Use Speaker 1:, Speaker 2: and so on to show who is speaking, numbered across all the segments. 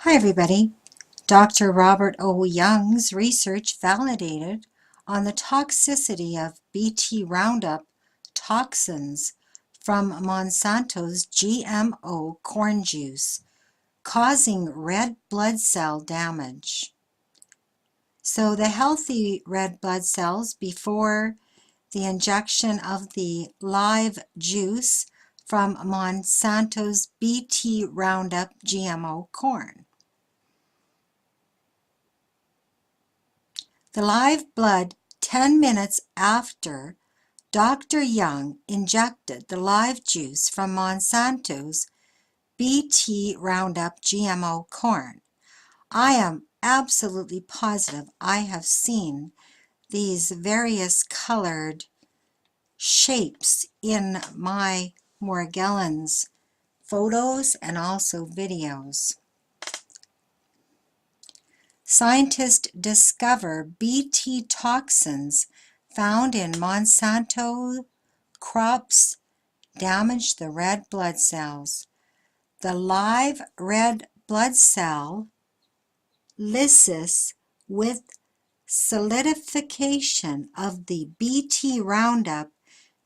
Speaker 1: Hi everybody. Dr. Robert O. Young's research validated on the toxicity of Bt Roundup toxins from Monsanto's GMO corn juice, causing red blood cell damage. So the healthy red blood cells before the injection of the live juice from Monsanto's Bt Roundup GMO corn. The live blood 10 minutes after Dr. Young injected the live juice from Monsanto's Bt Roundup GMO corn. I am absolutely positive I have seen these various colored shapes in my Morgellons photos and also videos. Scientists discover Bt toxins found in Monsanto crops damage the red blood cells. The live red blood cell lysis with solidification of the Bt Roundup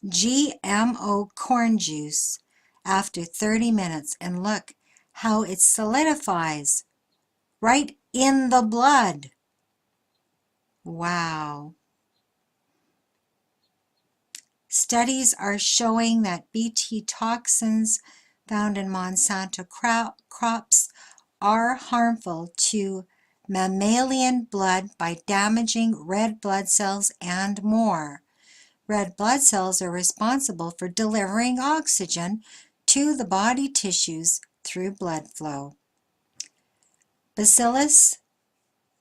Speaker 1: GMO corn juice after 30 minutes. And look how it solidifies right in the blood. Wow. Studies are showing that Bt toxins found in Monsanto crops are harmful to mammalian blood by damaging red blood cells and more. Red blood cells are responsible for delivering oxygen to the body tissues through blood flow. Bacillus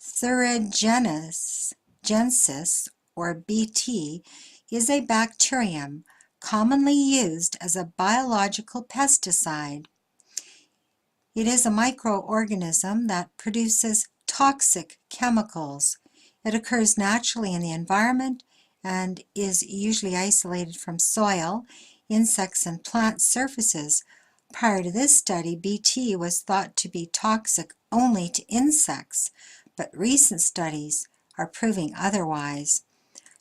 Speaker 1: thuringiensis, or Bt, is a bacterium commonly used as a biological pesticide. It is a microorganism that produces toxic chemicals. It occurs naturally in the environment and is usually isolated from soil, insects, and plant surfaces. Prior to this study, Bt was thought to be toxic only to insects, but recent studies are proving otherwise.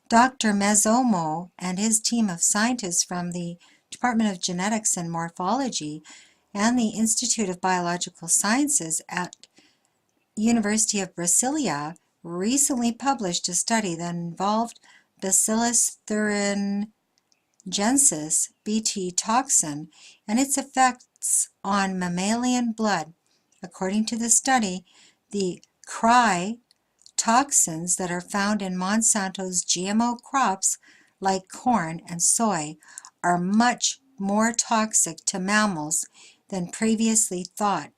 Speaker 1: Dr. Mezzomo and his team of scientists from the Department of Genetics and Morphology and the Institute of Biological Sciences at University of Brasilia recently published a study that involved Bacillus thuringiensis Bt toxin and its effects on mammalian blood. According to the study, the cry toxins that are found in Monsanto's GMO crops like corn and soy are much more toxic to mammals than previously thought.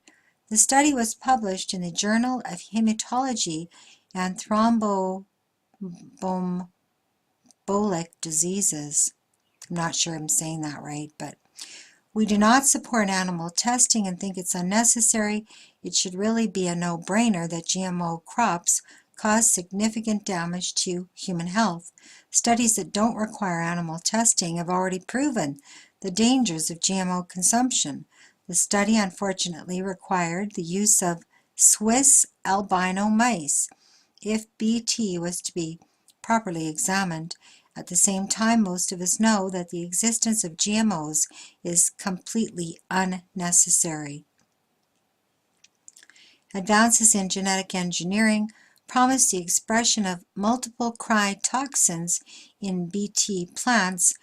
Speaker 1: The study was published in the Journal of Hematology and Thromboembolic Diseases. I'm not sure I'm saying that right, but we do not support animal testing and think it's unnecessary. It should really be a no-brainer that GMO crops cause significant damage to human health. Studies that don't require animal testing have already proven the dangers of GMO consumption. The study unfortunately required the use of Swiss albino mice if Bt was to be properly examined. At the same time, most of us know that the existence of GMOs is completely unnecessary. Advances in genetic engineering promise the expression of multiple cry toxins in Bt plants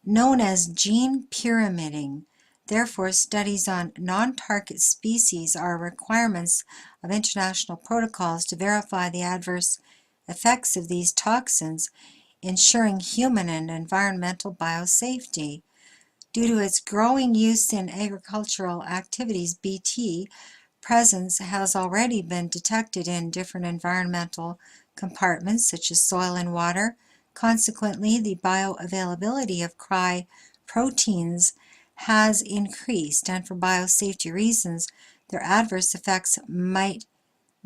Speaker 1: known as gene pyramiding. Therefore, studies on non-target species are requirements of international protocols to verify the adverse effects of these toxins, ensuring human and environmental biosafety. Due to its growing use in agricultural activities, Bt presence has already been detected in different environmental compartments such as soil and water. Consequently, the bioavailability of cry proteins has increased, and for biosafety reasons, their adverse effects might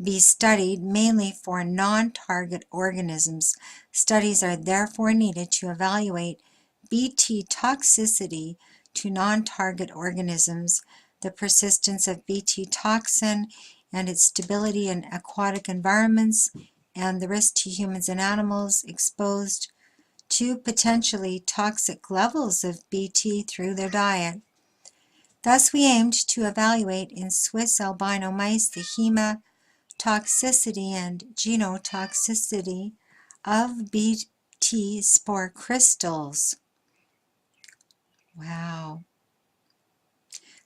Speaker 1: be studied mainly for non-target organisms. Studies are therefore needed to evaluate Bt toxicity to non-target organisms, the persistence of Bt toxin and its stability in aquatic environments, and the risk to humans and animals exposed to potentially toxic levels of Bt through their diet. Thus, we aimed to evaluate in Swiss albino mice the hematoxicity and genotoxicity of Bt spore crystals. Wow.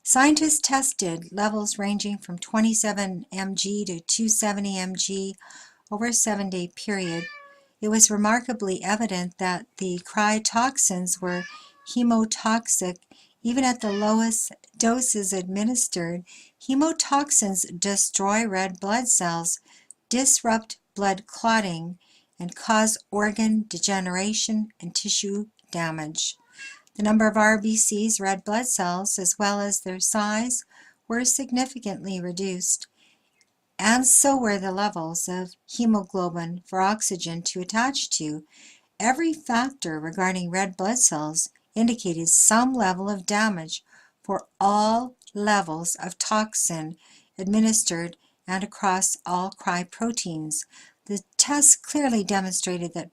Speaker 1: Scientists tested levels ranging from 27 mg to 270 mg over a 7-day period. It was remarkably evident that the toxins were hemotoxic even at the lowest doses administered. Hemotoxins destroy red blood cells, disrupt blood clotting, and cause organ degeneration and tissue damage. The number of RBCs, red blood cells, as well as their size, were significantly reduced, and so were the levels of hemoglobin for oxygen to attach to. Every factor regarding red blood cells indicated some level of damage for all levels of toxin administered and across all proteins. The tests clearly demonstrated that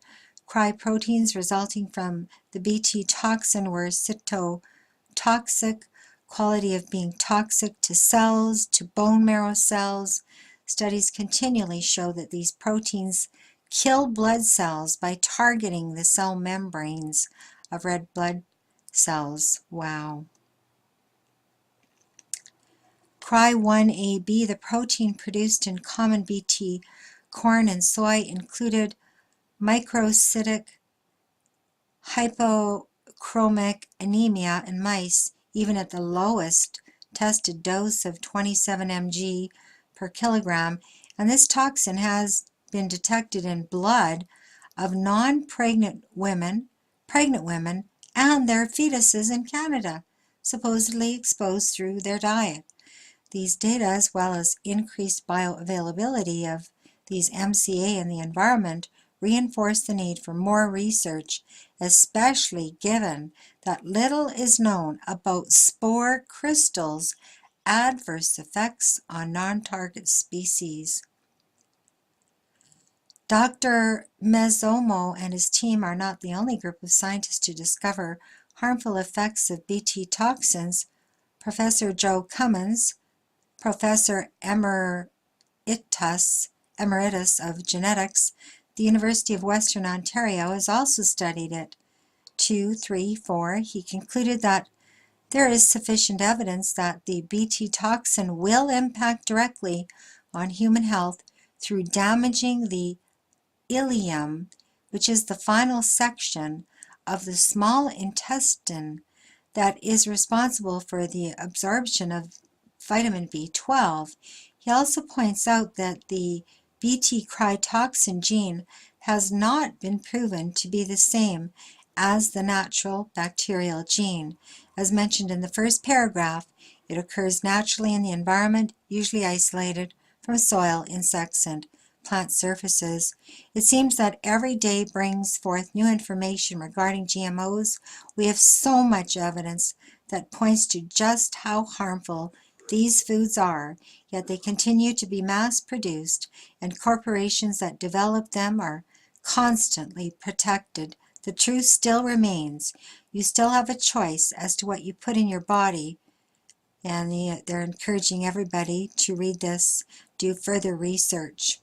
Speaker 1: proteins resulting from the Bt toxin were cytotoxic, quality of being toxic to cells, to bone marrow cells. Studies continually show that these proteins kill blood cells by targeting the cell membranes of red blood cells. Wow. Cry1AB, the protein produced in common Bt corn and soy, included microcytic hypochromic anemia in mice, even at the lowest tested dose of 27 mg per kilogram, and this toxin has been detected in blood of non-pregnant women, pregnant women, and their fetuses in Canada, supposedly exposed through their diet. These data, as well as increased bioavailability of these MCA in the environment, reinforce the need for more research, especially given that little is known about spore crystals' adverse effects on non-target species. Dr. Mezzomo and his team are not the only group of scientists to discover harmful effects of Bt toxins. Professor Joe Cummins, Professor Emeritus of Genetics, the University of Western Ontario, has also studied it. 2, 3, 4, he concluded that there is sufficient evidence that the Bt toxin will impact directly on human health through damaging the ileum, which is the final section of the small intestine that is responsible for the absorption of vitamin B12. He also points out that the Bt toxin gene has not been proven to be the same as the natural bacterial gene. As mentioned in the first paragraph, it occurs naturally in the environment, usually isolated from soil, insects, and plant surfaces. It seems that every day brings forth new information regarding GMOs. We have so much evidence that points to just how harmful these foods are, yet they continue to be mass-produced, and corporations that develop them are constantly protected. The truth still remains. You still have a choice as to what you put in your body, and they're encouraging everybody to read this, do further research.